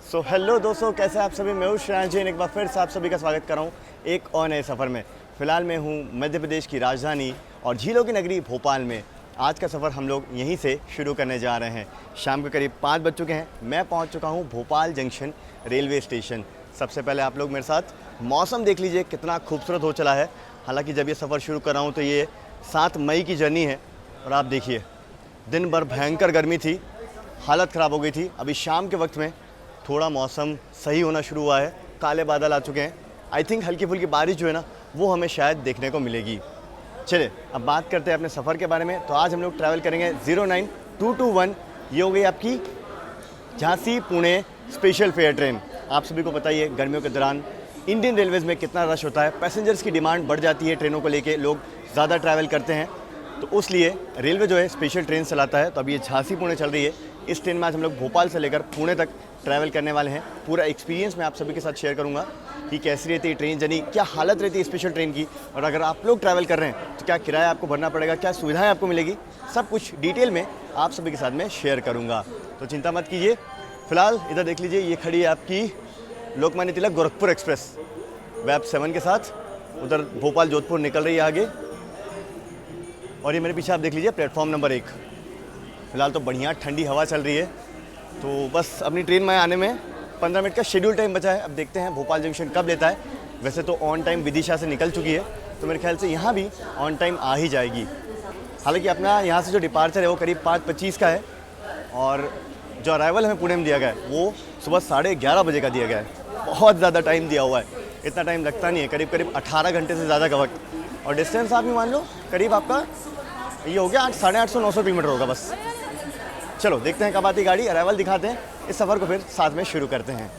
So hello दोस्तों, कैसे आप सभी। मैं हूं श्रेयांश जैन, एक बार फिर से आप सभी का स्वागत कर रहा हूं एक और नए सफ़र में। फ़िलहाल मैं हूं मध्य प्रदेश की राजधानी और झीलों की नगरी भोपाल में। आज का सफ़र हम लोग यहीं से शुरू करने जा रहे हैं। शाम के करीब 5 बज चुके हैं। मैं पहुंच चुका हूं भोपाल जंक्शन रेलवे स्टेशन। सबसे पहले आप लोग मेरे साथ मौसम देख लीजिए, कितना खूबसूरत हो चला है। हालाँकि जब ये सफ़र शुरू कर रहा हूँ तो ये 7 मई की जर्नी है और आप देखिए दिन भर भयंकर गर्मी थी, हालत ख़राब हो गई थी। अभी शाम के वक्त में थोड़ा मौसम सही होना शुरू हुआ है, काले बादल आ चुके हैं। आई थिंक हल्की फुल्की बारिश जो है ना वो हमें शायद देखने को मिलेगी। चलिए अब बात करते हैं अपने सफ़र के बारे में। तो आज हम लोग ट्रैवल करेंगे 09221। ये हो गई आपकी Jhansi Pune special fair train. आप सभी को पता ही है गर्मियों के दौरान इंडियन रेलवेज़ में कितना रश होता है, पैसेंजर्स की डिमांड बढ़ जाती है, ट्रेनों को लेके लोग ज़्यादा ट्रैवल करते हैं। तो उसलिए रेलवे जो है स्पेशल ट्रेन चलाता है। तो अभी ये झांसी पुणे चल रही है। इस ट्रेन में आज हम लोग भोपाल से लेकर पुणे तक ट्रैवल करने वाले हैं। पूरा एक्सपीरियंस मैं आप सभी के साथ शेयर करूंगा कि कैसी रहती है ट्रेन जर्नी, क्या हालत रहती है स्पेशल ट्रेन की, और अगर आप लोग ट्रैवल कर रहे हैं तो क्या किराया आपको भरना पड़ेगा, क्या सुविधाएं आपको मिलेगी, सब कुछ डिटेल में आप सभी के साथ में शेयर करूँगा। तो चिंता मत कीजिए। फिलहाल इधर देख लीजिए, ये खड़ी है आपकी लोकमान्य तिलक गोरखपुर एक्सप्रेस वैब 7 के साथ। उधर भोपाल जोधपुर निकल रही है आगे, और ये मेरे पीछे आप देख लीजिए प्लेटफॉर्म नंबर 1। फिलहाल तो बढ़िया ठंडी हवा चल रही है। तो बस अपनी ट्रेन में आने में 15 मिनट का शेड्यूल टाइम बचा है। अब देखते हैं भोपाल जंक्शन कब लेता है। वैसे तो ऑन टाइम विदिशा से निकल चुकी है, तो मेरे ख्याल से यहाँ भी ऑन टाइम आ ही जाएगी। हालांकि अपना यहाँ से जो डिपार्चर है वो करीब 5:25 का है, और जो अराइवल हमें पुणे में दिया गया है वो सुबह 11:30 बजे का दिया गया है। बहुत ज़्यादा टाइम दिया हुआ है। इतना टाइम लगता नहीं है, करीब 18 घंटे से ज़्यादा का वक्त। और डिस्टेंस आप ही मान लो करीब आपका ये हो गया 800-850-900 किलोमीटर होगा बस। चलो देखते हैं कब आती गाड़ी, अराइवल दिखाते हैं, इस सफ़र को फिर साथ में शुरू करते हैं।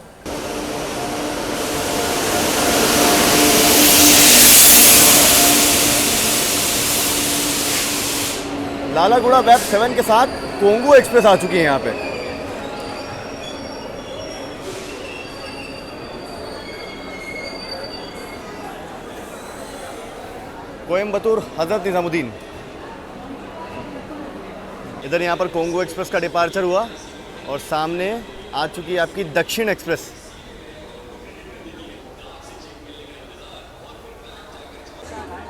लालागुड़ा वैब 7 के साथ कोंगू एक्सप्रेस आ चुकी है यहाँ पे। कोयम्बतूर हज़रत निज़ामुद्दीन। इधर यहाँ पर कोंगू एक्सप्रेस का डिपार्चर हुआ, और सामने आ चुकी है आपकी दक्षिण एक्सप्रेस।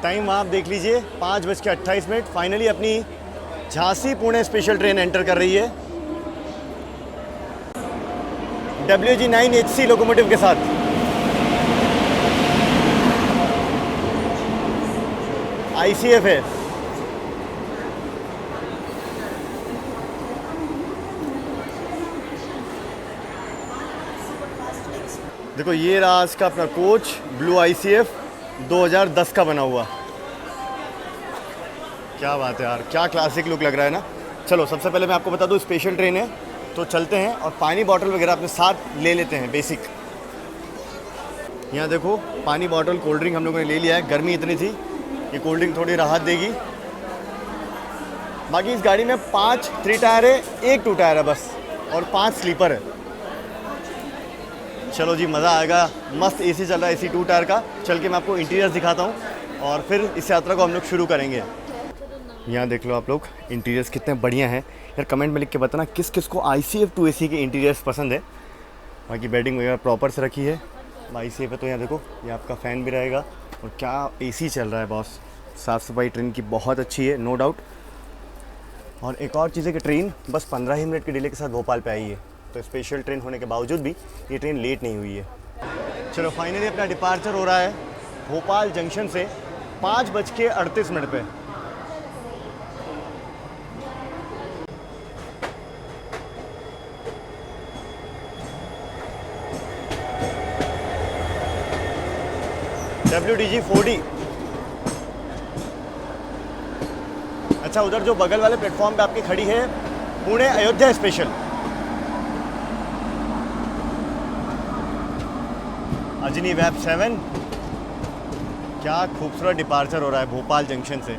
टाइम आप देख लीजिए 5:28। फाइनली अपनी Jhansi Pune special train enter कर रही है WG9HC लोकोमोटिव के साथ। ICF है। देखो ये रहा आज का अपना कोच, ब्लू ICF 2010 का बना हुआ। क्या बात है यार, क्या क्लासिक लुक लग रहा है ना। चलो सबसे पहले मैं आपको बता दूं स्पेशल ट्रेन है तो चलते हैं, और पानी बॉटल वगैरह अपने साथ ले लेते हैं बेसिक। यहाँ देखो पानी बॉटल, कोल्ड ड्रिंक हम लोगों ने ले लिया है। गर्मी इतनी थी, ये कोल्ड ड्रिंक थोड़ी राहत देगी। बाकी इस गाड़ी में 5 3 टायर है, 1 2 टायर है बस, और 5 स्लीपर है। चलो जी मज़ा आएगा। मस्त AC चल रहा है, AC 2 टायर का। चल के मैं आपको इंटीरियर्स दिखाता हूँ और फिर इस यात्रा को हम लोग शुरू करेंगे। यहाँ देख लो आप लोग इंटीरियर्स कितने बढ़िया हैं यार। कमेंट में लिख के बताना किस किस को ICF 2AC के इंटीरियर्स पसंद है। बाकी बेडिंग वगैरह प्रॉपर से रखी है। ICF है तो यहाँ देखो ये आपका फ़ैन भी रहेगा, और क्या AC चल रहा है बॉस। साफ़ सफाई ट्रेन की बहुत अच्छी है, नो डाउट। और एक और चीज़ है कि ट्रेन बस 15 ही मिनट के डिले के साथ भोपाल पे आई है, तो स्पेशल ट्रेन होने के बावजूद भी ये ट्रेन लेट नहीं हुई है। चलो फाइनली अपना डिपार्चर हो रहा है भोपाल जंक्शन से 5:38 पे। WDG 4D। अच्छा, उधर जो बगल वाले प्लेटफॉर्म पे आपकी खड़ी है पुणे अयोध्या स्पेशल। अजनी वैब 7। क्या खूबसूरत डिपार्चर हो रहा है भोपाल जंक्शन से।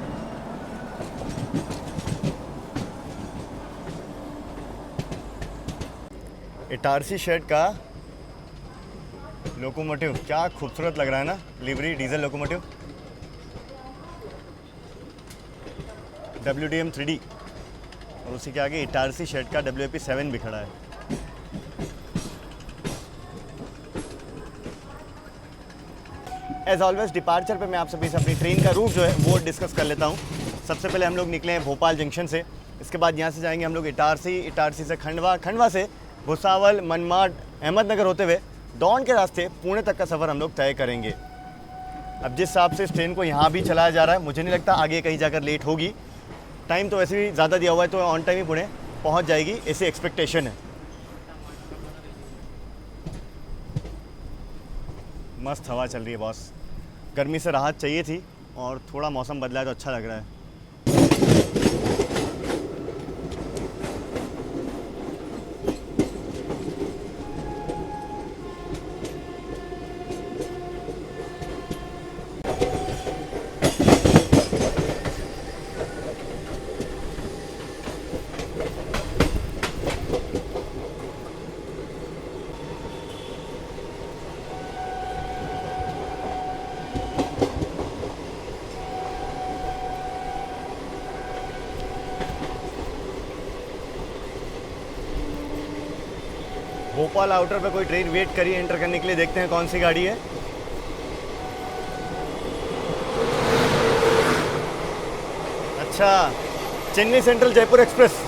इटारसी शेड का लोकोमोटिव क्या खूबसूरत लग रहा है ना, livery diesel locomotive. WDM 3D, और उसी के आगे इटारसी शेड का WAP 7 भी खड़ा है। एज ऑलवेज डिपार्चर पे मैं आप सभी से अपनी ट्रेन का रूट जो है वो डिस्कस कर लेता हूँ। सबसे पहले हम लोग निकले हैं भोपाल जंक्शन से, इसके बाद यहाँ से जाएंगे हम लोग इटारसी, इटारसी से खंडवा, खंडवा से भुसावल, मनमाड, अहमदनगर होते हुए दौंड के रास्ते पुणे तक का सफ़र हम लोग तय करेंगे। अब जिस हिसाब से इस ट्रेन को यहाँ भी चलाया जा रहा है, मुझे नहीं लगता आगे कहीं जाकर लेट होगी। टाइम तो वैसे भी ज़्यादा दिया हुआ है, तो ऑन टाइम ही पुणे पहुँच जाएगी, ऐसी एक्सपेक्टेशन है। मस्त हवा चल रही है बॉस, गर्मी से राहत चाहिए थी और थोड़ा मौसम बदला है तो अच्छा लग रहा है। भोपाल आउटर पे कोई ट्रेन वेट करी है एंटर करने के लिए, देखते हैं कौन सी गाड़ी है। अच्छा, चेन्नई सेंट्रल जयपुर एक्सप्रेस।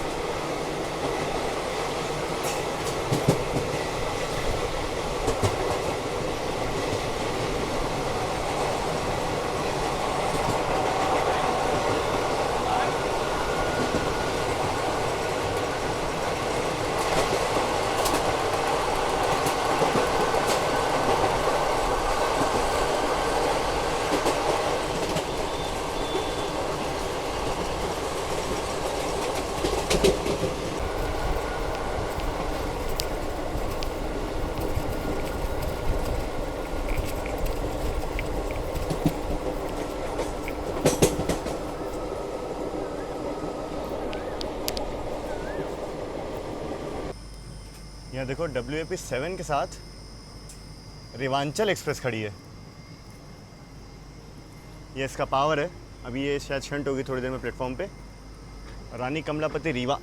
यहाँ देखो WAP 7 के साथ रेवांचल एक्सप्रेस खड़ी है। ये इसका पावर है, अभी ये शायद शंट होगी थोड़ी देर में प्लेटफॉर्म पे। रानी कमलापति रीवा।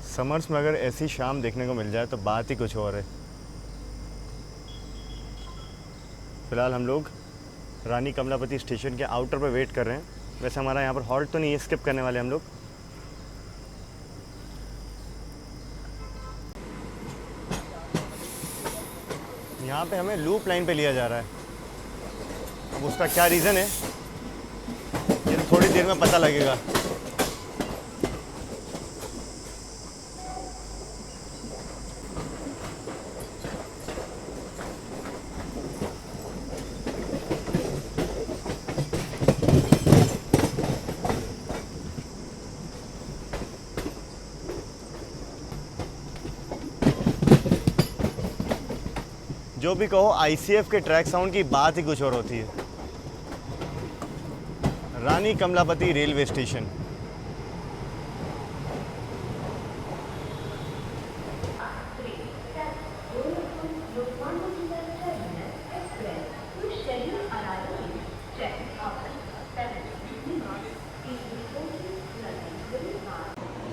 समर्स में अगर ऐसी शाम देखने को मिल जाए तो बात ही कुछ और है। फ़िलहाल हम लोग रानी कमलापति स्टेशन के आउटर पे वेट कर रहे हैं। वैसे हमारा यहाँ पर हॉल्ट तो नहीं है, स्किप करने वाले हम लोग। यहाँ पे हमें लूप लाइन पे लिया जा रहा है। अब उसका क्या रीज़न है ये तो थोड़ी देर में पता लगेगा। जो भी कहो, ICF के ट्रैक साउंड की बात ही कुछ और होती है। रानी कमलापति रेलवे स्टेशन।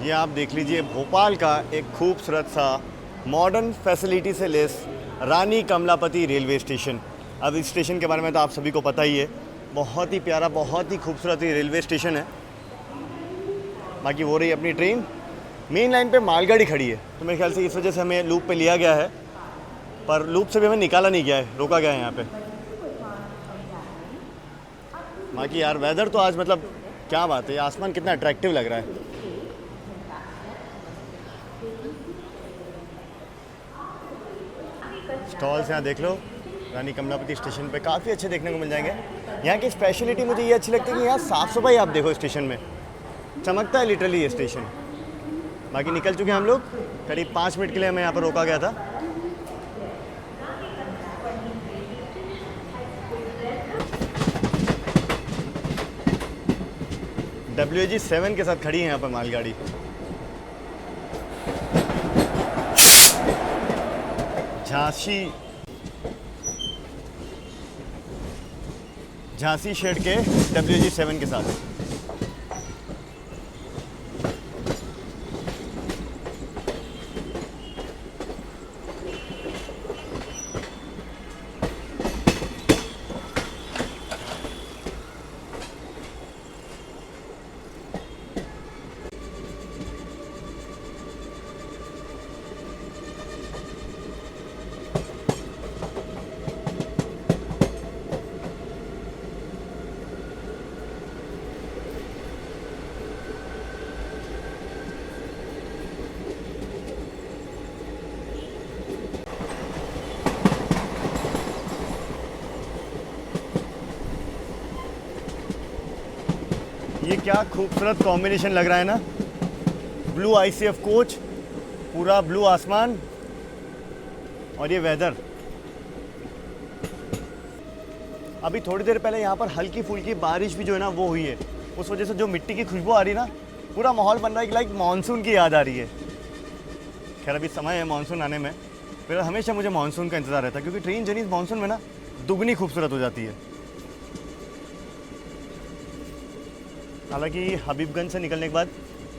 ये आप देख लीजिए भोपाल का एक खूबसूरत सा मॉडर्न फैसिलिटी से लेस रानी कमलापति रेलवे स्टेशन। अब इस स्टेशन के बारे में तो आप सभी को पता ही है, बहुत ही प्यारा, बहुत ही खूबसूरत ये रेलवे स्टेशन है। बाकी वो रही अपनी ट्रेन, मेन लाइन पे मालगाड़ी खड़ी है, तो मेरे ख्याल से इस वजह से हमें लूप पे लिया गया है, पर लूप से भी हमें निकाला नहीं गया है, रोका गया है यहाँ पे। बाकी यार वेदर तो आज मतलब क्या बात है, आसमान कितना अट्रैक्टिव लग रहा है। स्टॉल्स यहाँ देख लो, रानी कमलापति स्टेशन पे काफ़ी अच्छे देखने को मिल जाएंगे। यहाँ की स्पेशलिटी मुझे ये अच्छी लगती है कि यहाँ साफ़ सफाई आप देखो, स्टेशन में चमकता है लिटरली ये स्टेशन। बाकी निकल चुके हैं हम लोग, करीब 5 मिनट के लिए हमें यहाँ पर रोका गया था। WAG 7 के साथ खड़ी है यहाँ पर मालगाड़ी। झांसी शेड के WAG 7 के साथ। ये क्या खूबसूरत कॉम्बिनेशन लग रहा है ना, ब्लू आईसीएफ कोच, पूरा ब्लू आसमान और ये वेदर। अभी थोड़ी देर पहले यहाँ पर हल्की फुल्की बारिश भी जो है ना वो हुई है, उस वजह से जो मिट्टी की खुशबू आ रही है ना, पूरा माहौल बन रहा है कि लाइक मानसून की याद आ रही है। खैर अभी समय है मानसून आने में, फिर हमेशा मुझे मानसून का इंतज़ार रहता है क्योंकि ट्रेन जर्नी मानसून में ना दुगनी खूबसूरत हो जाती है। हालांकि हबीबगंज से निकलने के बाद,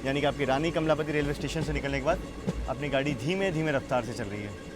यानी कि आपकी रानी कमलापति रेलवे स्टेशन से निकलने के बाद अपनी गाड़ी धीमे धीमे रफ्तार से चल रही है।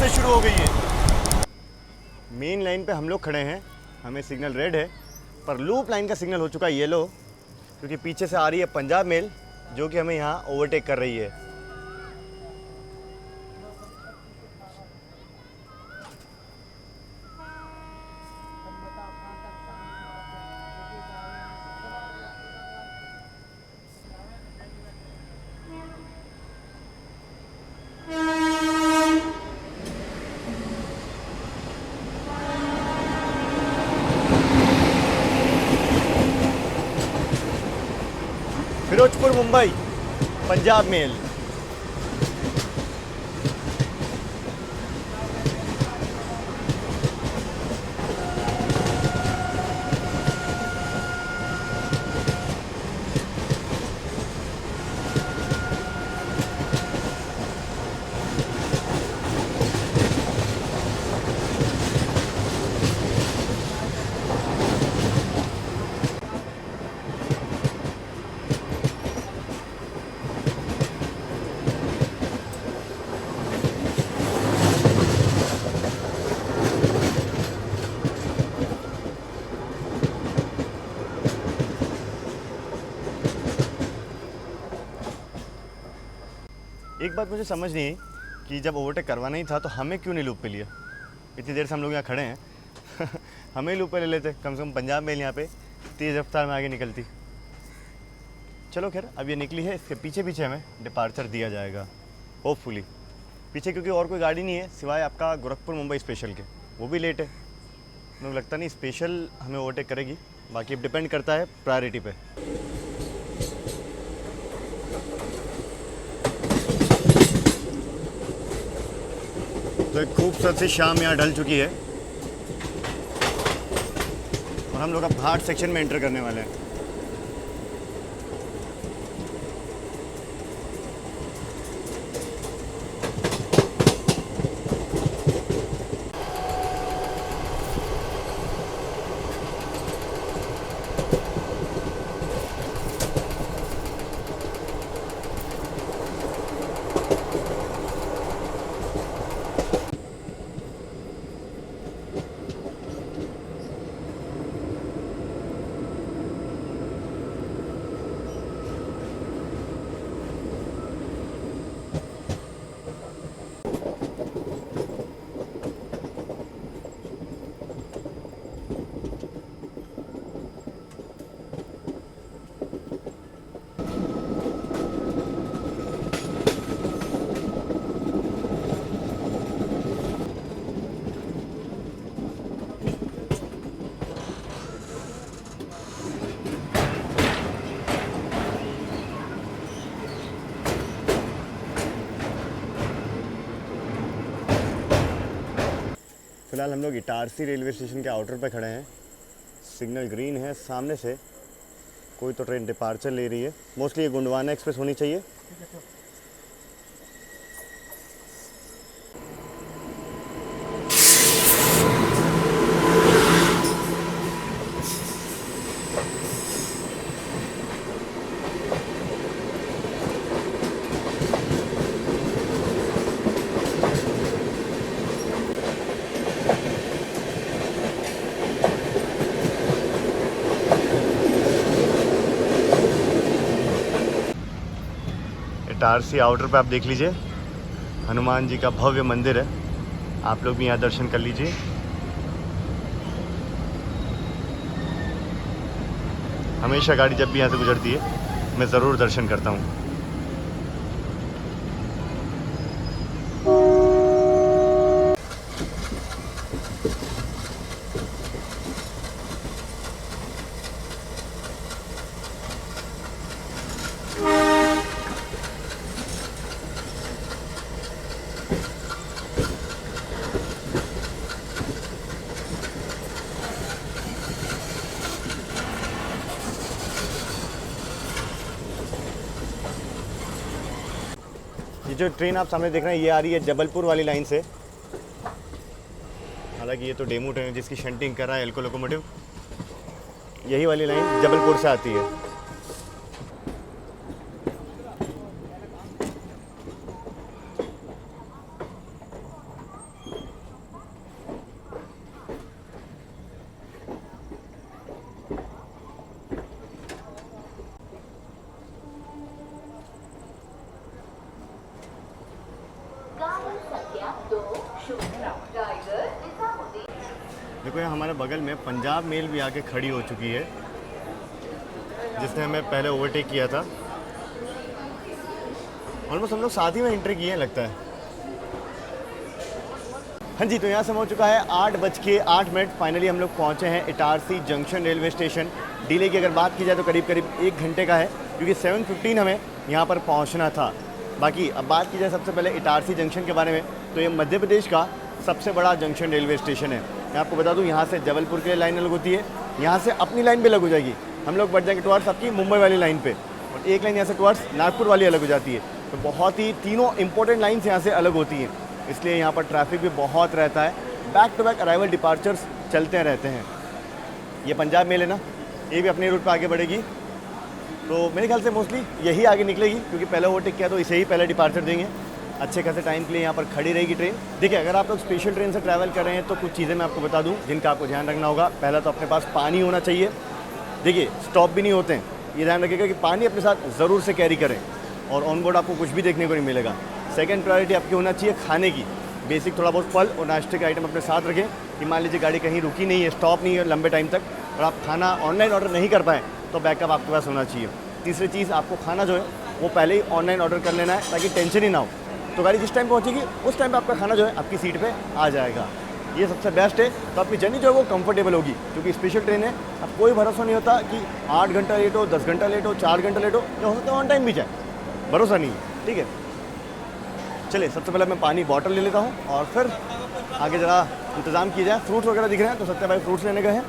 शुरू हो गई है। मेन लाइन पे हम लोग खड़े हैं, हमें सिग्नल रेड है, पर लूप लाइन का सिग्नल हो चुका है येलो, क्योंकि पीछे से आ रही है पंजाब मेल जो कि हमें यहाँ ओवरटेक कर रही है। फिरोजपुर मुंबई पंजाब मेल। एक बात मुझे समझ नहीं आई कि जब ओवरटेक करवाना ही था तो हमें क्यों नहीं लूप पे लिया। इतनी देर से हम लोग यहाँ खड़े हैं हमें ही लूप पे ले लेते, कम से कम पंजाब मेल यहाँ पे तेज़ रफ्तार में आगे निकलती। चलो खैर अब ये निकली है, इसके पीछे पीछे हमें डिपार्चर दिया जाएगा होपफुली। पीछे क्योंकि और कोई गाड़ी नहीं है सिवाय आपका गोरखपुर मुंबई स्पेशल के, वो भी लेट है। मुझे लगता नहीं स्पेशल हमें ओवरटेक करेगी, बाकी अब डिपेंड करता है प्रायोरिटी पे। तो एक खूबसूरत सी शाम यहाँ ढल चुकी है और हम लोग अब घाट सेक्शन में एंटर करने वाले हैं। फ़िलहाल हम लोग इटारसी रेलवे स्टेशन के आउटर पे खड़े हैं। सिग्नल ग्रीन है, सामने से कोई तो ट्रेन डिपार्चर ले रही है। मोस्टली ये गोंडवाना एक्सप्रेस होनी चाहिए। इटारसी आउटर पे आप देख लीजिए, हनुमान जी का भव्य मंदिर है। आप लोग भी यहाँ दर्शन कर लीजिए। हमेशा गाड़ी जब भी यहाँ से गुजरती है मैं ज़रूर दर्शन करता हूँ। ये जो ट्रेन आप सामने देख रहे हैं ये आ रही है जबलपुर वाली लाइन से। हालांकि ये तो डेमो ट्रेन है जिसकी शंटिंग कर रहा है एल्को लोकोमोटिव। यही वाली लाइन जबलपुर से आती है। देखो यहाँ हमारे बगल में पंजाब मेल भी आके खड़ी हो चुकी है, जिसने हमें पहले ओवरटेक किया था। ऑलमोस्ट हम लोग साथ ही में एंट्री किए हैं लगता है। हाँ जी, तो यहाँ से हो चुका है 8:08। फाइनली हम लोग पहुँचे हैं Itarsi junction railway station. Delay की अगर बात की जाए तो करीब करीब 1 घंटे का है, क्योंकि 7:15 हमें यहाँ पर पहुँचना था। बाकी अब बात की जाए सबसे पहले इटारसी जंक्शन के बारे में, तो ये मध्य प्रदेश का सबसे बड़ा जंक्शन रेलवे स्टेशन है। मैं आपको बता दूं, यहाँ से जबलपुर के लिए लाइन अलग होती है, यहाँ से अपनी लाइन भी अलग हो जाएगी। हम लोग बढ़ जाएंगे टुवर्ड्स आपकी मुंबई वाली लाइन पे, और एक लाइन यहाँ से टुवर्ड्स नागपुर वाली अलग हो जाती है। तो बहुत ही तीनों इंपॉर्टेंट लाइन्स यहाँ से अलग होती हैं, इसलिए यहाँ पर ट्रैफिक भी बहुत रहता है। Back to back arrival departures चलते रहते हैं। ये पंजाब मेल है ना, ये भी अपने रूट पर आगे बढ़ेगी। तो मेरे ख्याल से मोस्टली यही आगे निकलेगी, क्योंकि पहले ओवरटेक किया तो इसे ही पहले डिपार्चर देंगे। अच्छे खासे टाइम के लिए यहाँ पर खड़ी रहेगी ट्रेन। देखिए, अगर आप लोग स्पेशल ट्रेन से ट्रैवल कर रहे हैं तो कुछ चीज़ें मैं आपको बता दूं जिनका आपको ध्यान रखना होगा। पहला तो अपने पास पानी होना चाहिए। देखिए, स्टॉप भी नहीं होते हैं, ये ध्यान रखिएगा कि पानी अपने साथ ज़रूर से कैरी करें, और ऑन बोर्ड आपको कुछ भी देखने को नहीं मिलेगा। सेकेंड प्रायोरिटी आपकी होना चाहिए खाने की। बेसिक थोड़ा बहुत फल और नाश्ते के आइटम अपने साथ रखें कि मान लीजिए गाड़ी कहीं रुकी नहीं है, स्टॉप नहीं है लंबे टाइम तक, और आप खाना ऑनलाइन ऑर्डर नहीं कर पाएँ तो बैकअप आपके पास होना चाहिए। तीसरी चीज़, आपको खाना जो है वो पहले ही ऑनलाइन ऑर्डर कर लेना है, ताकि टेंशन ही ना हो। तो गाड़ी जिस टाइम पहुंचेगी उस टाइम पे आपका खाना जो है आपकी सीट पे आ जाएगा। ये सबसे बेस्ट है। तो आपकी जर्नी जो है वो कंफर्टेबल होगी, क्योंकि स्पेशल ट्रेन है। अब कोई भरोसा नहीं होता कि 8 घंटा लेट हो, 10 घंटा लेट हो, 4 घंटा लेट हो, या हो सकता है ऑन टाइम भी जाए, भरोसा नहीं है। ठीक है, चलिए सबसे पहले मैं पानी बॉटल ले लेता हूँ और फिर आगे ज़रा इंतज़ाम किया जाए। फ्रूट्स वगैरह दिख रहे हैं तो सत्या भाई फ्रूट्स लेने गए हैं,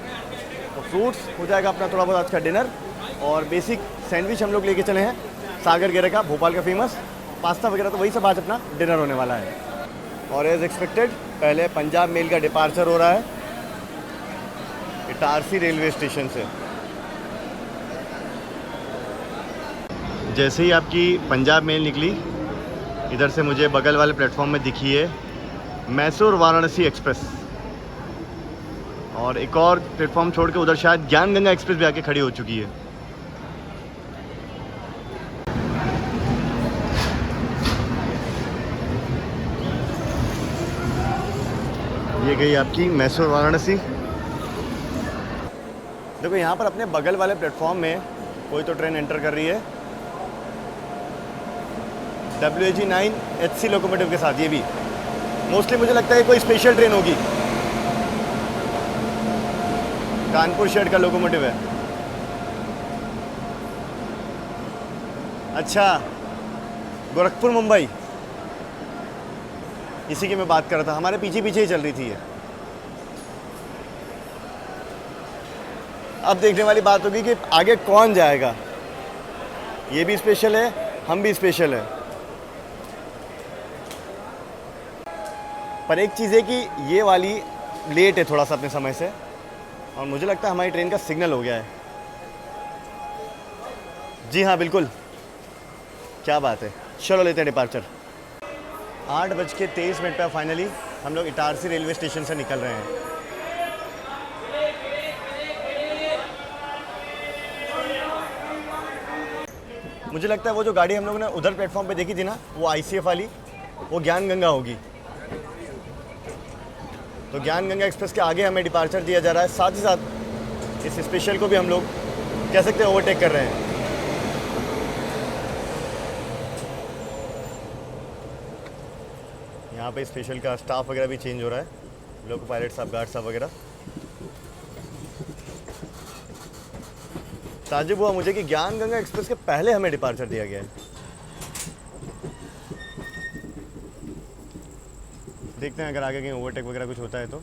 तो फ्रूट्स हो जाएगा अपना थोड़ा बहुत आज का डिनर। और बेसिक सैंडविच हम लोग लेके चले हैं सागर गिरे का, भोपाल का फेमस। पास्ता वगैरह तो वही सब आज अपना डिनर होने वाला है। और एज एक्सपेक्टेड पहले पंजाब मेल का डिपार्चर हो रहा है इटारसी रेलवे स्टेशन से। जैसे ही आपकी पंजाब मेल निकली, इधर से मुझे बगल वाले प्लेटफॉर्म में दिखी है मैसूर वाराणसी एक्सप्रेस, और एक और प्लेटफॉर्म छोड़ के उधर शायद ज्ञान गंगा एक्सप्रेस भी आके खड़ी हो चुकी है। ये गई आपकी मैसूर वाराणसी। देखो यहाँ पर अपने बगल वाले प्लेटफॉर्म में कोई तो ट्रेन एंटर कर रही है WAG9 HC लोकोमोटिव के साथ। ये भी मोस्टली मुझे लगता है कोई स्पेशल ट्रेन होगी, कानपुर शेड का लोकोमोटिव है। अच्छा, गोरखपुर मुंबई, इसी की मैं बात कर रहा था। हमारे पीछे पीछे ही चल रही थी ये। अब देखने वाली बात होगी कि आगे कौन जाएगा। ये भी स्पेशल है, हम भी स्पेशल है। पर एक चीज़ है कि ये वाली लेट है थोड़ा सा अपने समय से, और मुझे लगता है हमारी ट्रेन का सिग्नल हो गया है। जी हाँ बिल्कुल, क्या बात है। चलो लेते हैं डिपार्चर। 8:23 पर फाइनली हम लोग इटारसी रेलवे स्टेशन से निकल रहे हैं। मुझे लगता है वो जो गाड़ी हम लोगों ने उधर प्लेटफॉर्म पे देखी थी ना, वो ICF वाली, वो ज्ञान गंगा होगी। तो ज्ञान गंगा एक्सप्रेस के आगे हमें डिपार्चर दिया जा रहा है। साथ ही साथ इस स्पेशल को भी हम लोग कह सकते हैं ओवरटेक कर रहे हैं। यहाँ पे स्पेशल का स्टाफ वगैरह भी चेंज हो रहा है, लोको पायलट साहब, गार्ड साहब वगैरह। ताज्जुब हुआ मुझे कि ज्ञान गंगा एक्सप्रेस के पहले हमें डिपार्चर दिया गया है। देखते हैं अगर आगे कहीं ओवरटेक वगैरह कुछ होता है तो।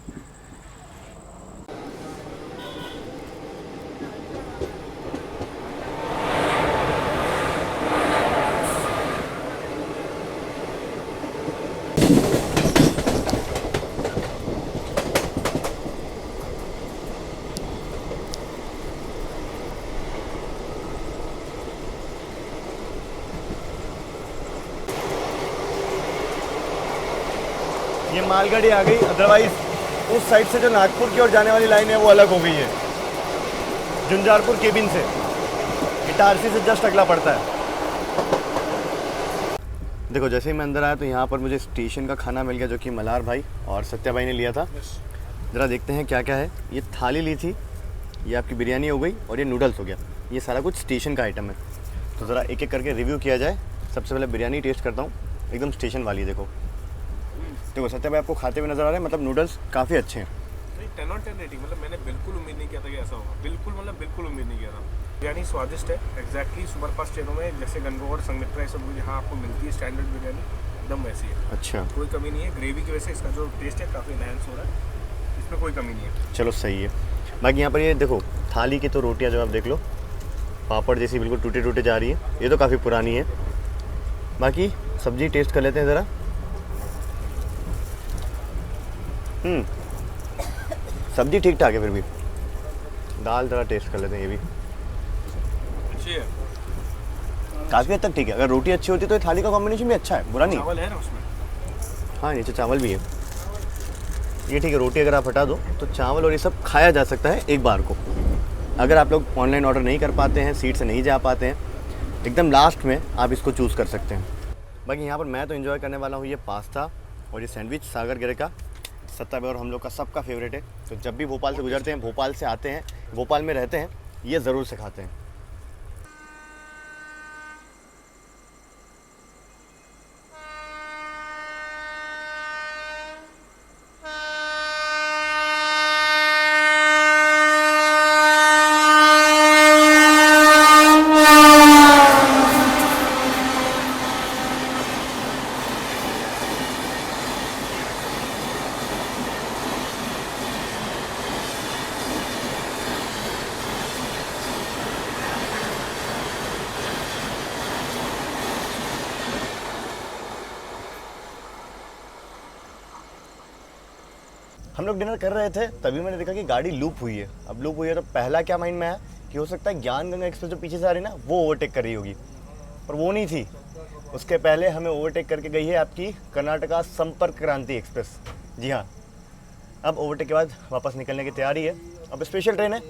ये मालगाड़ी आ गई, अदरवाइज उस साइड से जो नागपुर की ओर जाने वाली लाइन है वो अलग हो गई है। झुंझारपुर केबिन से इटारसी से जस्ट अगला पड़ता है। देखो जैसे ही मैं अंदर आया तो यहाँ पर मुझे स्टेशन का खाना मिल गया, जो कि मल्हार भाई और सत्या भाई ने लिया था। ज़रा देखते हैं क्या क्या है। ये थाली ली थी, ये आपकी बिरयानी हो गई, और ये नूडल्स हो गया। ये सारा कुछ स्टेशन का आइटम है। तो ज़रा एक एक करके रिव्यू किया जाए। सबसे पहले बिरयानी टेस्ट करता हूँ, एकदम स्टेशन वाली। देखो सत्या भाई आपको खाते हुए नजर आ रहे हैं, मतलब नूडल्स काफ़ी अच्छे हैं। 10 on 10 रेटिंग, मतलब मैंने बिल्कुल उम्मीद नहीं किया था कि ऐसा होगा। बिल्कुल उम्मीद नहीं किया था। बिरयानी स्वादिष्ट है, एग्जैक्टली सुपरफास्ट ट्रेनों में जैसे गंगोर, संगमित्रा, सब यहाँ आपको मिलती है स्टैंडर्ड बिरयानी, एकदम वैसी है। अच्छा, कोई कमी नहीं है। ग्रेवी की वजह से इसका जो टेस्ट है काफ़ी एनहांस हो रहा है, इसमें कोई कमी नहीं है। चलो सही है। बाकी यहाँ पर ये देखो थाली की तो रोटियाँ जो आप देख लो, पापड़ जैसी बिल्कुल टूटे टूटे जा रही है। ये तो काफ़ी पुरानी है। बाकी सब्जी टेस्ट कर लेते हैं ज़रा। सब्जी ठीक ठाक है, फिर भी दाल ज़रा टेस्ट कर लेते हैं। ये भी अच्छी है, काफ़ी हद तक ठीक है। अगर रोटी अच्छी होती तो ये थाली का कॉम्बिनेशन भी अच्छा है, बुरा नहीं। चावल है ना उसमें? हाँ नीचे चावल भी है। ये ठीक है, रोटी अगर आप हटा दो तो चावल और ये सब खाया जा सकता है एक बार को। अगर आप लोग ऑनलाइन ऑर्डर नहीं कर पाते हैं, सीट से नहीं जा पाते हैं, एकदम लास्ट में आप इसको चूज़ कर सकते हैं। बाकी यहाँ पर मैं तो एंजॉय करने वाला हूँ ये पास्ता और ये सैंडविच सागर गिरे का। सत्ता और हम लोग का सबका फेवरेट है। तो जब भी भोपाल से गुजरते हैं, भोपाल से आते हैं, भोपाल में रहते हैं, ये ज़रूर से खाते हैं। हम लोग डिनर कर रहे थे, तभी मैंने देखा कि गाड़ी लूप हुई है। अब लूप हुई है तो पहला क्या माइंड में आया कि हो सकता है ज्ञान गंगा एक्सप्रेस जो पीछे से आ रही है ना, वो ओवरटेक कर रही होगी, पर वो नहीं थी। उसके पहले हमें ओवरटेक करके गई है आपकी कर्नाटका संपर्क क्रांति एक्सप्रेस। जी हाँ, अब ओवरटेक के बाद वापस निकलने की तैयारी है। अब स्पेशल ट्रेन है,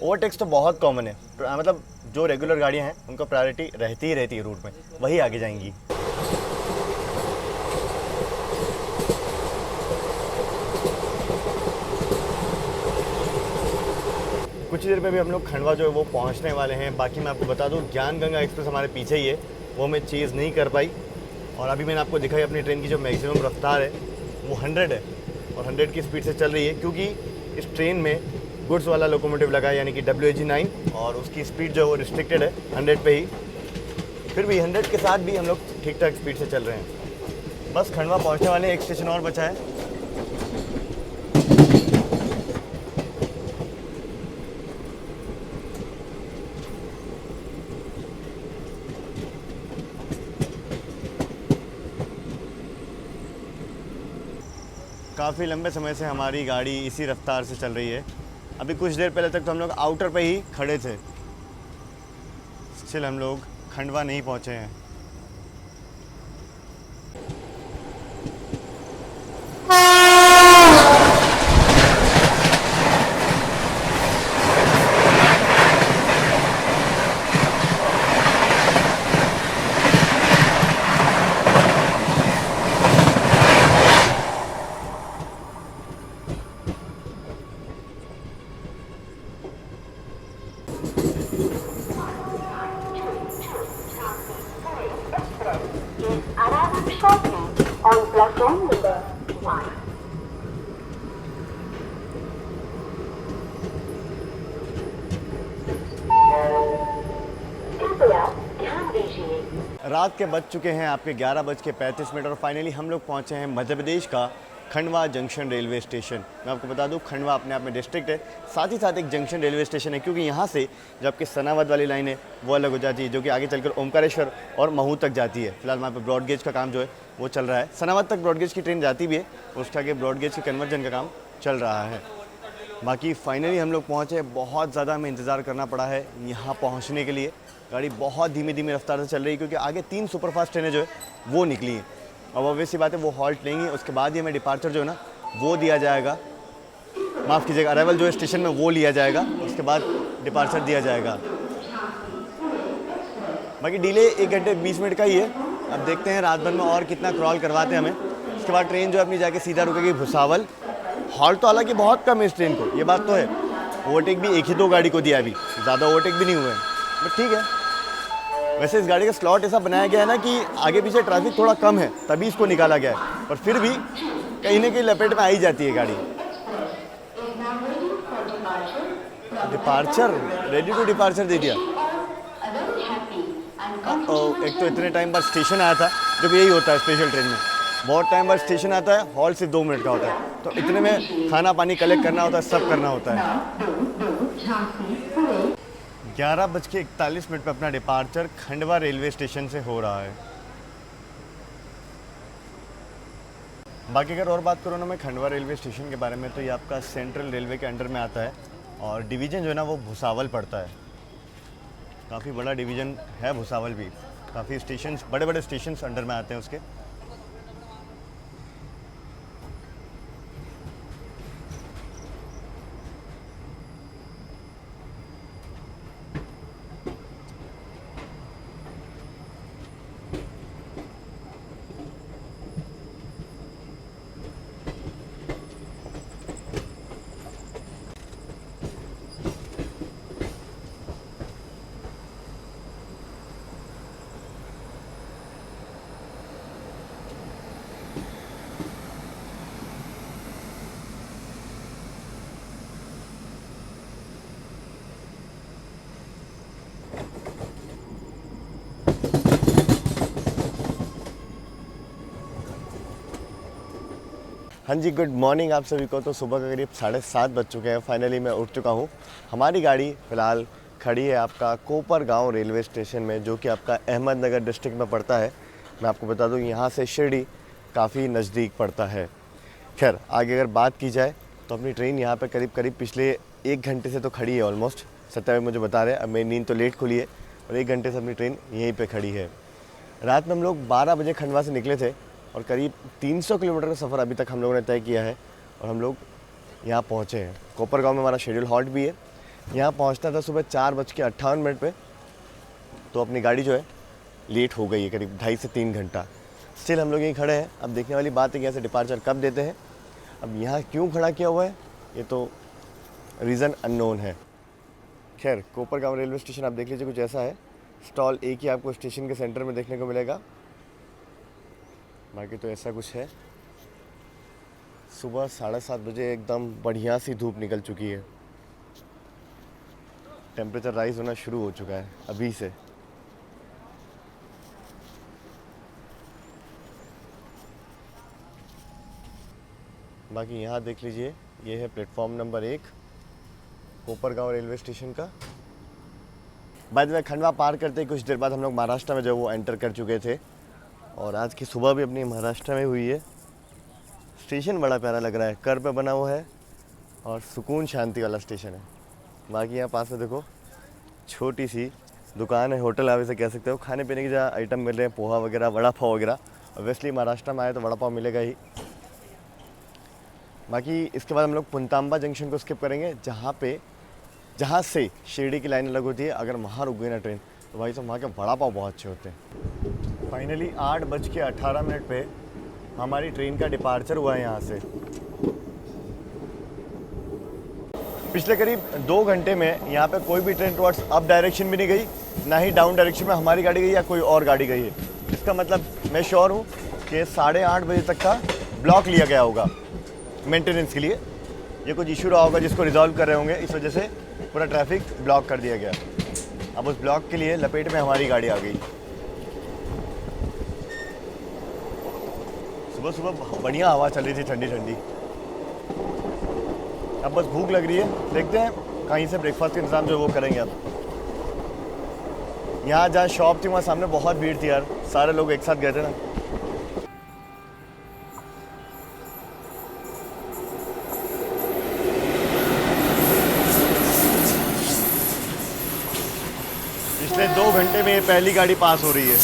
ओवरटेक्स तो बहुत कॉमन है, मतलब जो रेगुलर गाड़ियाँ हैं उनको प्रायोरिटी रहती है रूट में, वही आगे जाएंगी। कुछ देर में भी हम लोग खंडवा जो है वो पहुंचने वाले हैं। बाकी मैं आपको बता दूं, ज्ञान गंगा एक्सप्रेस हमारे पीछे ही है, वो हमें चेज़ नहीं कर पाई। और अभी मैंने आपको दिखाई अपनी ट्रेन की जो मैक्सिमम रफ्तार है वो 100 है, और 100 की स्पीड से चल रही है, क्योंकि इस ट्रेन में गुड्स वाला लोकोमोटिव लगा है, यानी कि WAG9, और उसकी स्पीड जो है वो रिस्ट्रिक्टेड है 100 पे ही। फिर भी 100 के साथ भी हम लोग ठीक ठाक स्पीड से चल रहे हैं। बस खंडवा पहुँचने वाले, एक स्टेशन और बचा है। काफ़ी लंबे समय से हमारी गाड़ी इसी रफ्तार से चल रही है। अभी कुछ देर पहले तक तो हम लोग आउटर पे ही खड़े थे। स्टिल हम लोग खंडवा नहीं पहुँचे हैं। Arriving shortly on platform number 1. कृपया ध्यान दीजिए। रात के बज चुके हैं आपके 11:35 और फाइनली हम लोग पहुंचे हैं मध्य प्रदेश का खंडवा जंक्शन रेलवे स्टेशन। मैं आपको बता दूं खंडवा अपने आप में डिस्ट्रिक्ट है, साथ ही साथ एक जंक्शन रेलवे स्टेशन है, क्योंकि यहाँ से जो आपकी सनावद वाली लाइन है वो अलग हो जाती है, जो कि आगे चलकर ओमकारेश्वर और महू तक जाती है। फिलहाल वहाँ पे ब्रॉड गेज का काम जो है वो चल रहा है। सनावद तक ब्रॉड गेज की ट्रेन जाती भी है, उसके आगे ब्रॉड गेज के कन्वर्जन का काम चल रहा है। बाकी फाइनली हम लोग पहुँचे। बहुत ज़्यादा हमें इंतज़ार करना पड़ा है यहाँ पहुँचने के लिए। गाड़ी बहुत धीमी धीमी रफ्तार से चल रही है, क्योंकि आगे 3 सुपरफास्ट ट्रेनें जो है वो निकली हैं। अब ऑब्वियसली बात है वो हॉल्ट लेंगी, उसके बाद ही हमें डिपार्चर जो है ना वो दिया जाएगा, माफ़ कीजिएगा, अराइवल जो है स्टेशन में वो लिया जाएगा, उसके बाद डिपार्चर दिया जाएगा। बाकी डिले 1 घंटे 20 मिनट का ही है। अब देखते हैं रात भर में और कितना क्रॉल करवाते हैं हमें। उसके बाद ट्रेन जो है अपनी जाके सीधा रुकेगी भुसावल। हॉल्ट तो हालांकि बहुत कम है इस ट्रेन को, ये बात तो है। ओवरटेक भी 1 ही 2 गाड़ी को दिया अभी, ज़्यादा ओवरटेक भी नहीं हुए हैं, बट ठीक है। वैसे इस गाड़ी का स्लॉट ऐसा बनाया गया है ना कि आगे पीछे ट्रैफिक थोड़ा कम है, तभी इसको निकाला गया है, पर फिर भी कहीं ना कहीं लपेट में आ ही जाती है गाड़ी। डिपार्चर, रेडी टू डिपार्चर दे दिया। एक तो इतने टाइम बाद स्टेशन आया था, जब यही होता है स्पेशल ट्रेन में, बहुत टाइम बाद स्टेशन आता है, हॉल्ट सिर्फ 2 मिनट का होता है, तो इतने में खाना पानी कलेक्ट करना होता है, सब करना होता है। 11:41 पे अपना डिपार्चर खंडवा रेलवे स्टेशन से हो रहा है। बाकी अगर और बात करूँ ना मैं खंडवा रेलवे स्टेशन के बारे में, तो ये आपका सेंट्रल रेलवे के अंडर में आता है और डिवीज़न जो है ना वो भुसावल पड़ता है। काफ़ी बड़ा डिवीज़न है भुसावल भी, काफ़ी स्टेशंस, बड़े बड़े स्टेशंस अंडर में आते हैं उसके। हाँ जी, गुड मॉर्निंग आप सभी को। तो सुबह के करीब 7:30 बज चुके हैं। फाइनली मैं उठ चुका हूँ। हमारी गाड़ी फ़िलहाल खड़ी है आपका कोपरगांव रेलवे स्टेशन में, जो कि आपका अहमदनगर डिस्ट्रिक्ट में पड़ता है। मैं आपको बता दूँ यहाँ से शिरडी काफ़ी नज़दीक पड़ता है। खैर आगे अगर बात की जाए तो अपनी ट्रेन यहाँ पे करीब पिछले 1 घंटे से तो खड़ी है ऑलमोस्ट। सत्यावी मुझे बता रहे हैं, अब मेरी नींद तो लेट खुली है और 1 घंटे से अपनी ट्रेन यहीं पे खड़ी है। रात में हम लोग 12 बजे खंडवा से निकले थे और करीब 300 किलोमीटर का सफ़र अभी तक हम लोगों ने तय किया है और हम लोग यहाँ पहुँचे हैं। कोपरगांव में हमारा शेड्यूल हॉल्ट भी है। यहाँ पहुँचना था सुबह 4:58 पे, तो अपनी गाड़ी जो है लेट हो गई है करीब 2.5 से 3 घंटा। स्टिल हम लोग यहीं खड़े हैं। अब देखने वाली बात है कि यहाँ से डिपार्चर कब देते हैं। अब यहाँ क्यों खड़ा किया हुआ है ये तो रीज़न अननोन है। खैर कोपरगांव रेलवे स्टेशन आप देख लीजिए कुछ ऐसा है। स्टॉल एक ही आपको स्टेशन के सेंटर में देखने को मिलेगा, बाकी तो ऐसा कुछ है। सुबह 7:30 बजे एकदम बढ़िया सी धूप निकल चुकी है। टेम्परेचर राइज होना शुरू हो चुका है अभी से। बाकी यहाँ देख लीजिए, ये है platform number 1 Kopargaon railway station का। बाय द वे खंडवा पार करते ही कुछ देर बाद हम लोग महाराष्ट्र में जो वो एंटर कर चुके थे और आज की सुबह भी अपनी महाराष्ट्र में हुई है। स्टेशन बड़ा प्यारा लग रहा है, कर पे बना हुआ है और सुकून शांति वाला स्टेशन है। बाकी यहाँ पास में देखो छोटी सी दुकान है, होटल आप इसे कह सकते हो। खाने पीने के जो आइटम मिल रहे हैं, पोहा वगैरह, वड़ा पाव वगैरह। ऑब्वियसली महाराष्ट्र में आए तो वड़ा पाव मिलेगा ही। बाकी इसके बाद हम लोग पुनतांबा जंक्शन को स्किप करेंगे, जहाँ से शिरडी की लाइन अलग होती है। अगर वहाँ रुक गई ना ट्रेन तो भाई साहब वहाँ के वड़ा पाव बहुत अच्छे होते हैं। फाइनली 8:18 पे हमारी ट्रेन का डिपार्चर हुआ है यहाँ से। पिछले करीब 2 घंटे में यहाँ पे कोई भी ट्रेन टुवर्ड्स अप डायरेक्शन भी नहीं गई, ना ही डाउन डायरेक्शन में हमारी गाड़ी गई या कोई और गाड़ी गई है। इसका मतलब मैं श्योर हूँ कि 8:30 बजे तक का ब्लॉक लिया गया होगा मेंटेनेंस के लिए। ये कुछ इशू रहा होगा जिसको रिजॉल्व कर रहे होंगे, इस वजह से पूरा ट्रैफिक ब्लॉक कर दिया गया। अब उस ब्लॉक के लिए लपेट में हमारी गाड़ी आ गई। सुबह सुबह बढ़िया हवा चल रही थी, ठंडी ठंडी। अब बस भूख लग रही है, देखते हैं कहीं से ब्रेकफास्ट का इंतजाम जो वो करेंगे। अब यहाँ जहाँ शॉप थी वहाँ सामने बहुत भीड़ थी यार, सारे लोग एक साथ गए थे ना। पिछले 2 घंटे में ये पहली गाड़ी पास हो रही है।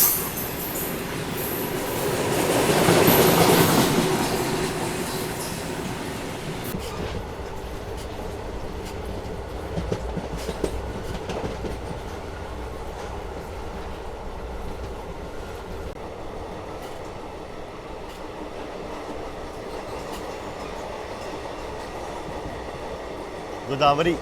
गोदावरी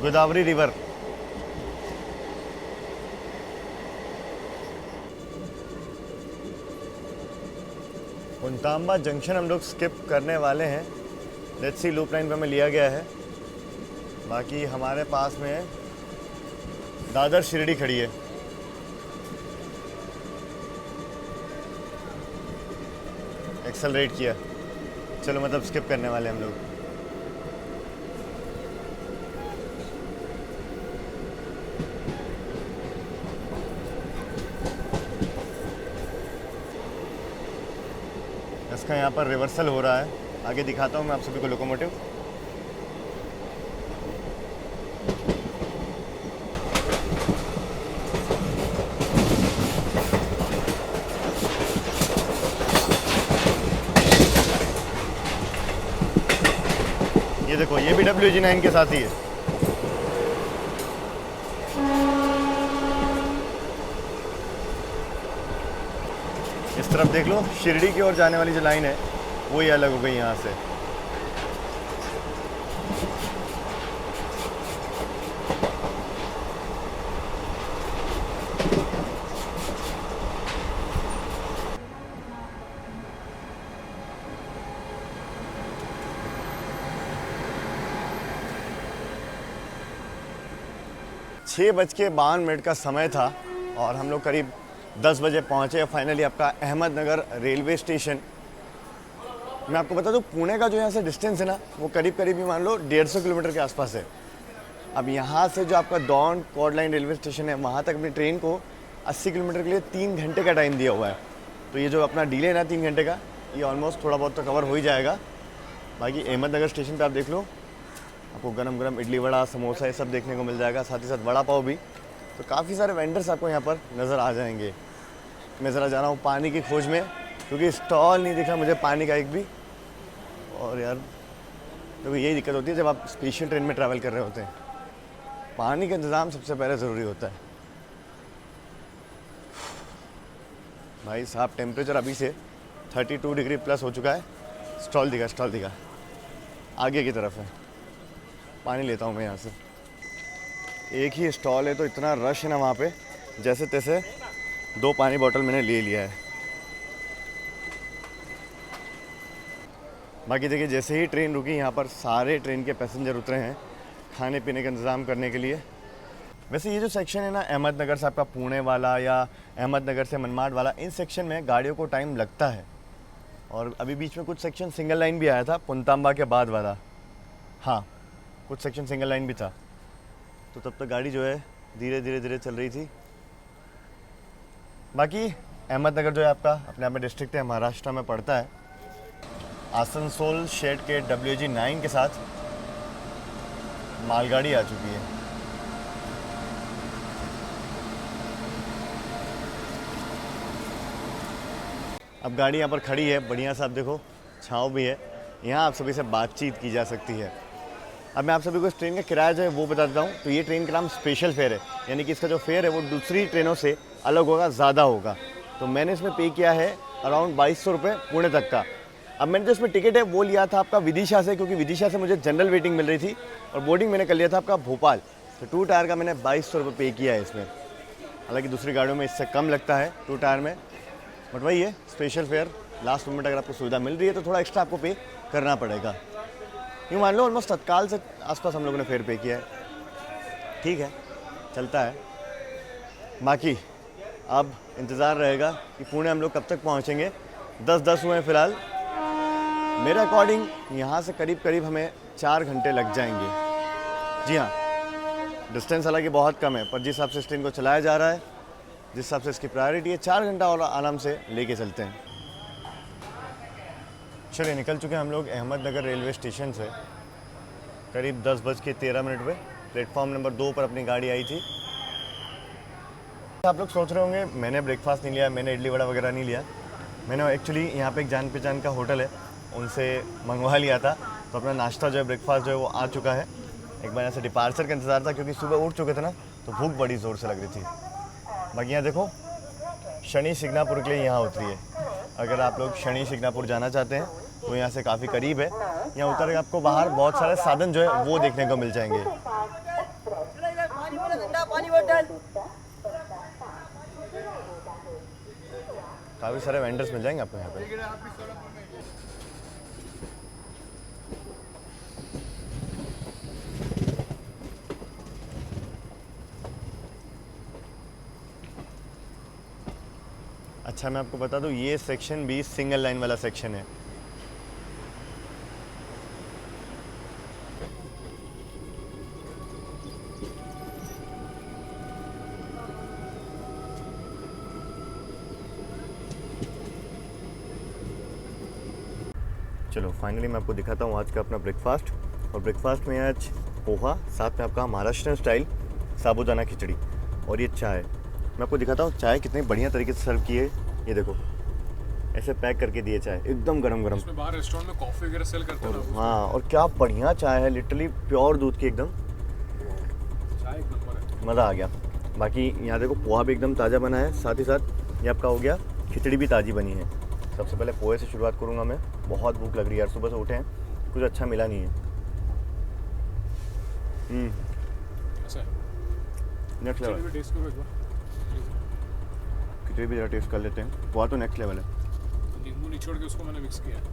गोदावरी रिवर। पुनतांबा जंक्शन हम लोग स्किप करने वाले हैं। लेट्स सी, लूप लाइन पे हमें लिया गया है। बाकी हमारे पास में दादर शिरडी खड़ी है। एक्सेलरेट किया, चलो मतलब स्किप करने वाले हम लोग। इसका यहाँ पर रिवर्सल हो रहा है, आगे दिखाता हूँ मैं आप सभी को लोकोमोटिव। ये देखो, ये भी WG9 के साथ ही है। इस तरफ देख लो, शिरडी की ओर जाने वाली जो लाइन है वो ही अलग हो गई यहाँ से। छः बज के 52 मिनट का समय था और हम लोग करीब 10 बजे पहुँचे फाइनली आपका अहमदनगर रेलवे स्टेशन। मैं आपको बता दूं, पुणे का जो यहाँ से डिस्टेंस है ना, वो करीब करीब ही मान लो 150 किलोमीटर के आसपास है। अब यहाँ से जो आपका Daund chord line railway station है, वहाँ तक अपनी ट्रेन को 80 किलोमीटर के लिए 3 घंटे का टाइम दिया हुआ है। तो ये जो अपना डिले है ना 3 घंटे का, ये ऑलमोस्ट थोड़ा बहुत तो कवर हो ही जाएगा। बाकी अहमदनगर स्टेशन पर आप देख लो, आपको गरम गरम इडली वड़ा समोसा ये सब देखने को मिल जाएगा, साथ ही साथ वड़ा पाव भी। तो काफ़ी सारे वेंडर्स आपको यहाँ पर नज़र आ जाएंगे। मैं ज़रा जा रहा हूँ पानी की खोज में, क्योंकि स्टॉल नहीं दिखा मुझे पानी का एक भी। और यार देखो, यही दिक्कत होती है जब आप स्पेशल ट्रेन में ट्रैवल कर रहे होते हैं, पानी का इंतज़ाम सबसे पहले ज़रूरी होता है। भाई साहब, टेम्परेचर अभी से 32 डिग्री प्लस हो चुका है। स्टॉल दिखा आगे की तरफ है। पानी लेता हूँ मैं यहाँ से। एक ही स्टॉल है तो इतना रश है ना वहाँ पे, जैसे तैसे 2 पानी बॉटल मैंने ले लिया है। बाकी देखिए, जैसे ही ट्रेन रुकी यहाँ पर सारे ट्रेन के पैसेंजर उतरे हैं खाने पीने का इंतज़ाम करने के लिए। वैसे ये जो सेक्शन है ना, अहमदनगर से आपका पुणे वाला या अहमदनगर से मनमाड वाला, इन सेक्शन में गाड़ियों को टाइम लगता है। और अभी बीच में कुछ सेक्शन सिंगल लाइन भी आया था, पुनतांबा के बाद वाला। हाँ, कुछ सेक्शन सिंगल लाइन भी था, तो तब तक गाड़ी जो है धीरे धीरे धीरे चल रही थी। बाकी अहमदनगर जो है आपका अपने आप में डिस्ट्रिक्ट है, महाराष्ट्र में पड़ता है। आसनसोल शेड के WG9 के साथ मालगाड़ी आ चुकी है। अब गाड़ी यहाँ पर खड़ी है, बढ़िया सा, आप देखो छाँव भी है, यहाँ आप सभी से बातचीत की जा सकती है। अब मैं आप सभी को इस ट्रेन का किराया जो है वो बता देता हूँ। तो ये ट्रेन का नाम स्पेशल फेयर है, यानी कि इसका जो फेयर है वो दूसरी ट्रेनों से अलग होगा, ज़्यादा होगा। तो मैंने इसमें पे किया है अराउंड 2200 रुपये पुणे तक का। अब मैंने जो इसमें टिकट है वो लिया था आपका विदिशा से, क्योंकि विदिशा से मुझे जनरल वेटिंग मिल रही थी, और बोर्डिंग मैंने कर लिया था आपका भोपाल। तो 2 टायर का मैंने 2200 रुपये पे किया है इसमें। हालांकि दूसरी गाड़ियों में इससे कम लगता है 2 टायर में, बट वही है स्पेशल फेयर। लास्ट मोमेंट अगर आपको सुविधा मिल रही है तो थोड़ा एक्स्ट्रा आपको पे करना पड़ेगा। यूँ मान लो ऑलमोस्ट तत्काल से आसपास हम लोगों ने फेयर पे किया है। ठीक है, चलता है। बाकी अब इंतज़ार रहेगा कि पुणे हम लोग कब तक पहुँचेंगे। 10:10 हुए हैं फ़िलहाल। मेरे अकॉर्डिंग यहाँ से करीब करीब हमें 4 घंटे लग जाएंगे। जी हाँ, डिस्टेंस हालांकि बहुत कम है, पर जिस हिसाब से इस ट्रेन को चलाया जा रहा है, जिस हिसाब से इसकी प्रायोरिटी है, 4 घंटा और आराम से लेके चलते हैं। चलिए, निकल चुके हैं हम लोग अहमदनगर रेलवे स्टेशन से। करीब 10:13 पे प्लेटफॉर्म नंबर 2 पर अपनी गाड़ी आई थी। आप लोग सोच रहे होंगे मैंने ब्रेकफास्ट नहीं लिया, मैंने इडली वड़ा वगैरह नहीं लिया। मैंने एक्चुअली यहाँ पे एक जान पहचान का होटल है, उनसे मंगवा लिया था। तो अपना नाश्ता जो है, ब्रेकफास्ट जो है वो आ चुका है। एक बार यहाँ से डिपार्चर का इंतज़ार था, क्योंकि सुबह उठ चुके थे ना, तो भूख बड़ी ज़ोर से लग रही थी। बाकी यहाँ देखो, शनि शिंगणापुर के लिए यहाँ उतरी है। अगर आप लोग शनि शिंगणापुर जाना चाहते हैं तो यहाँ से काफ़ी करीब है। यहाँ उतर के आपको बाहर बहुत सारे साधन जो है वो देखने को मिल जाएंगे। काफ़ी सारे वेंडर्स मिल जाएंगे आपको यहाँ पे। अच्छा, मैं आपको बता दूँ, ये सेक्शन भी सिंगल लाइन वाला सेक्शन है। चलो फाइनली मैं आपको दिखाता हूँ आज का अपना ब्रेकफास्ट। और ब्रेकफास्ट में आज पोहा, साथ में आपका महाराष्ट्र स्टाइल साबूदाना खिचड़ी, और ये चाय। मैं आपको दिखाता हूँ चाय कितने बढ़िया तरीके से सर्व की है। ये देखो, ऐसे पैक करके दिए चाय, एकदम गरम गरम। इसमें बाहर रेस्टोरेंट में कॉफी वगैरह सेल करते हैं ना। हाँ, और क्या बढ़िया चाय है, लिटरली प्योर दूध की, एकदम चाय एक नंबर है, मज़ा आ गया। बाकी यहाँ देखो, पोहा भी एकदम ताज़ा बना है, साथ ही साथ ये आपका हो गया खिचड़ी भी ताज़ी बनी है। सबसे पहले पोहे से शुरुआत करूँगा मैं। बहुत भूख लग रही है यार, सुबह से उठे हैं, कुछ अच्छा मिला नहीं है। Next level. टेस्ट करो एक बार, खिचड़ी भी ज़रा टेस्ट कर लेते हैं। पोहा तो नेक्स्ट लेवल है, नींबू निचोड़ के उसको मैंने मिक्स किया है।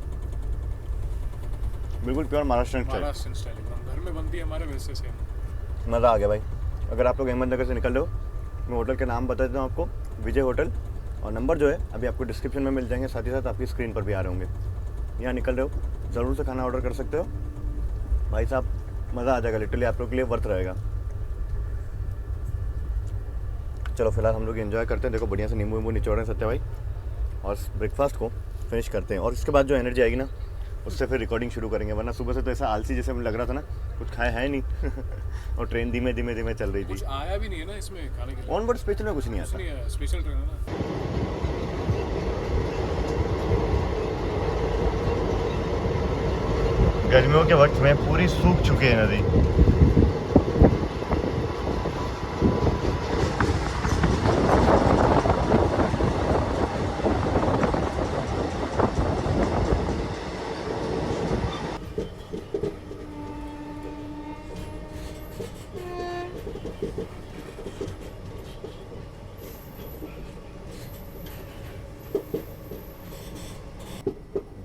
बिल्कुल pure Maharashtra style. Maharashtra style एकदम घर में बनती है हमारे, वैसे सेम। मज़ा आ गया भाई। अगर आप लोग अहमदनगर से निकल रहे हो, मैं होटल का नाम बता देता हूँ आपको, विजय होटल, और नंबर जो है अभी आपको डिस्क्रिप्शन में मिल जाएंगे, साथ ही साथ आपकी स्क्रीन पर भी आ रहे होंगे। यहाँ निकल रहे हो, ज़रूर से खाना ऑर्डर कर सकते हो भाई साहब, मज़ा आ जाएगा, लिटरली आप लोग के लिए वर्थ रहेगा। चलो फिलहाल हम लोग एंजॉय करते हैं। देखो बढ़िया से नींबू वींबू निचोड़ रहे हैं सत्या भाई, और ब्रेकफास्ट को फिनिश करते हैं। और इसके बाद जो एनर्जी आएगी ना, उससे फिर रिकॉर्डिंग शुरू करेंगे। वरना सुबह से तो ऐसा आलसी जैसे मुझे लग रहा था ना, कुछ खाया है नहीं और ट्रेन धीमे धीमे धीमे चल रही थी। कुछ आया भी नहीं है ना इसमें खाने के लिए। ऑन बोर्ड स्पेशल में कुछ नहीं आता। नहीं है, स्पेशल ट्रेन है ना। गर्मियों के वक्त में पूरी सूख चुकी है नदी।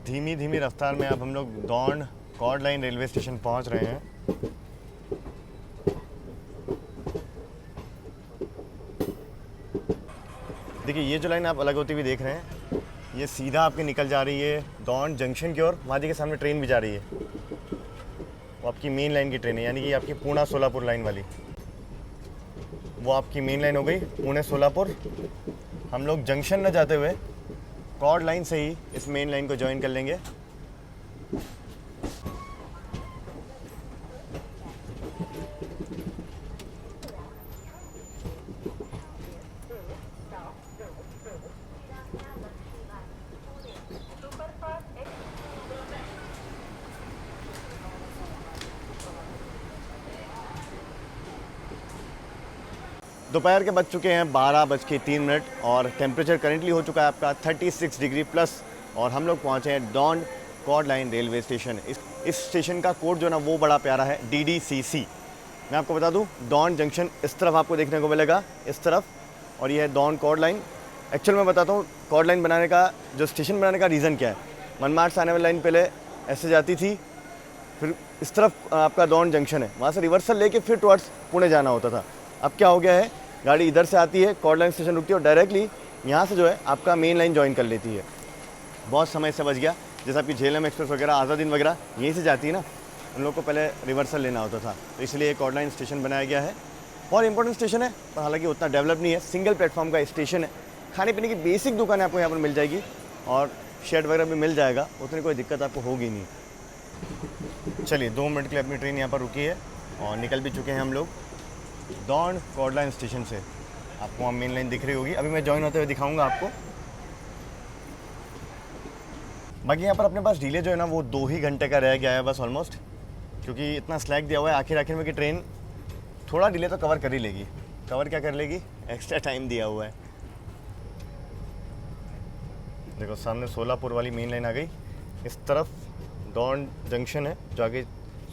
धीमी धीमी रफ्तार में अब हम लोग Daund chord line railway station पहुंच रहे हैं। देखिए ये जो लाइन आप अलग होती हुई देख रहे हैं, ये सीधा आपके निकल जा रही है दौंड जंक्शन की ओर। वहाँ देखिए सामने ट्रेन भी जा रही है, वो आपकी मेन लाइन की ट्रेन है, यानी कि आपकी पुणे सोलापुर लाइन वाली। वो आपकी मेन लाइन हो गई पुणे सोलापुर। हम लोग जंक्शन न जाते हुए कॉर्ड लाइन से ही इस मेन लाइन को ज्वाइन कर लेंगे। दोपहर के बज चुके हैं 12:03 और टेम्परेचर करेंटली हो चुका है आपका 36 डिग्री प्लस। और हम लोग पहुँचे हैं Daund chord line railway station. इस स्टेशन का कोड जो है ना वो बड़ा प्यारा है, DDCC। मैं आपको बता दूं, दौंड जंक्शन इस तरफ आपको देखने को मिलेगा, इस तरफ, और ये है दौंड कॉर्ड लाइन। एक्चुअल मैं बताता हूँ कॉर्ड लाइन बनाने का, जो स्टेशन बनाने का रीज़न क्या है। मनमाड से आने वाली लाइन पहले ऐसे जाती थी, फिर इस तरफ आपका दौंड जंक्शन है, वहाँ से रिवर्सल लेके फिर टुवर्ड्स पुणे जाना होता था। अब क्या हो गया है, गाड़ी इधर से आती है, कॉर्ड लाइन स्टेशन रुकती है और डायरेक्टली यहाँ से जो है आपका मेन लाइन ज्वाइन कर लेती है। बहुत समय से बच गया, जैसे आपकी झेलम एक्सप्रेस वगैरह, आज़ादीन वगैरह यहीं से जाती है ना, उन लोगों को पहले रिवर्सल लेना होता था, तो इसलिए कॉर्ड लाइन स्टेशन बनाया गया है। बहुत इंपॉर्टेंट स्टेशन है, पर हालांकि उतना डेवलप नहीं है, सिंगल प्लेटफॉर्म का स्टेशन है। खाने पीने की बेसिक दुकानें आपको यहाँ पर मिल जाएगी और शेड वगैरह भी मिल जाएगा, उतनी कोई दिक्कत आपको होगी नहीं। चलिए 2 मिनट के लिए अपनी ट्रेन यहाँ पर रुकी है और निकल भी चुके हैं हम लोग दौंड कॉर्ड लाइन स्टेशन से। आपको वहाँ मेन लाइन दिख रही होगी, अभी मैं ज्वाइन होते हुए दिखाऊंगा आपको। बाकी यहाँ पर अपने पास डिले जो है ना वो 2 ही घंटे का रह गया है बस ऑलमोस्ट, क्योंकि इतना स्लैक दिया हुआ है आखिर में कि ट्रेन थोड़ा डिले तो कवर कर ही लेगी। कवर क्या कर लेगी, एक्स्ट्रा टाइम दिया हुआ है। देखो सामने सोलापुर वाली मेन लाइन आ गई, इस तरफ दौंड जंक्शन है, जो आगे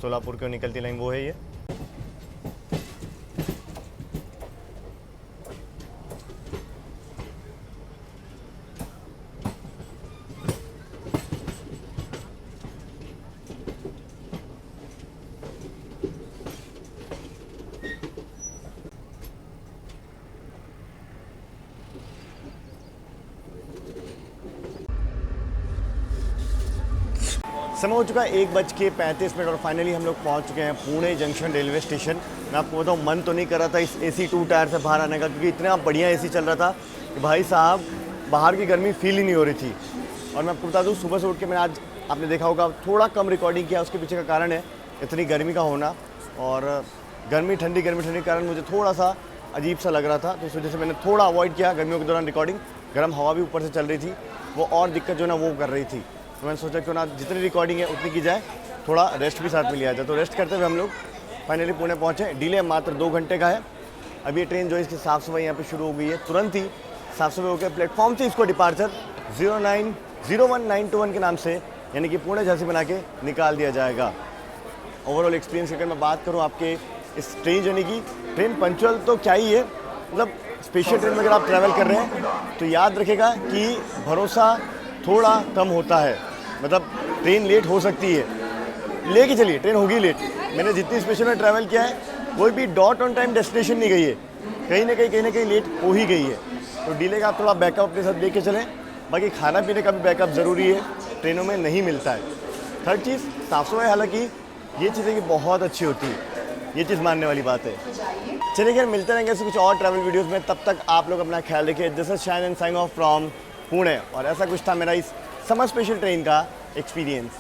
सोलापुर की निकलती लाइन वो है ये। समय हो चुका है 1:35 और फाइनली हम लोग पहुंच चुके हैं पुणे जंक्शन रेलवे स्टेशन। मैं आपको बताऊं, मन तो नहीं कर रहा था इस AC 2 टायर से बाहर आने का, क्योंकि इतना बढ़िया AC चल रहा था कि भाई साहब बाहर की गर्मी फील ही नहीं हो रही थी। और मैं आपको बता दूं, सुबह से उठ के मैंने आज, आपने देखा होगा, थोड़ा कम रिकॉर्डिंग किया। उसके पीछे का कारण है इतनी गर्मी का होना, और गर्मी ठंडी के कारण मुझे थोड़ा सा अजीब सा लग रहा था, तो इस वजह से मैंने थोड़ा अवॉइड किया गर्मियों के दौरान रिकॉर्डिंग। गर्म हवा भी ऊपर से चल रही थी, वो और दिक्कत जो ना वो कर रही थी। तो मैंने सोचा क्यों ना जितनी रिकॉर्डिंग है उतनी की जाए, थोड़ा रेस्ट भी साथ में लिया जाए। तो रेस्ट करते हुए हम लोग फाइनली पुणे पहुँचे। डिले मात्र 2 घंटे का है। अभी ये ट्रेन जो है इसकी साफ़ सफाई यहाँ पे शुरू हो गई है, तुरंत ही साफ़ सफाई होकर प्लेटफॉर्म से इसको डिपार्चर 0901921 के नाम से, यानी कि पुणे झांसी बना के निकाल दिया जाएगा। ओवरऑल एक्सपीरियंस की अगर मैं बात करूँ आपके इस ट्रेन जर्नी की, ट्रेन पंचुअल तो क्या ही है, मतलब स्पेशल ट्रेन में अगर आप ट्रैवल कर रहे हैं तो याद रखेगा कि भरोसा थोड़ा कम होता है। मतलब ट्रेन लेट हो सकती है, लेके चलिए ट्रेन होगी लेट। मैंने जितनी स्पेशल में ट्रैवल किया है, कोई भी डॉट ऑन टाइम डेस्टिनेशन नहीं गई है, कहीं ना कहीं लेट हो ही गई है। तो डिले का आप थोड़ा बैकअप अपने साथ लेके चलें। बाकी खाना पीने का भी बैकअप ज़रूरी है, ट्रेनों में नहीं मिलता है। थर्ड चीज़ साफ़ सफाई, हालांकि ये चीज़ें कि बहुत अच्छी होती है, ये चीज़ मानने वाली बात है। चलिए खैर, मिलते रहेंगे ऐसे कुछ और ट्रैवल वीडियोज़ में। तब तक आप लोग अपना ख्याल रखिए। This is shine and saying of from Pune. और ऐसा कुछ था मेरा इस समर स्पेशल ट्रेन का एक्सपीरियंस।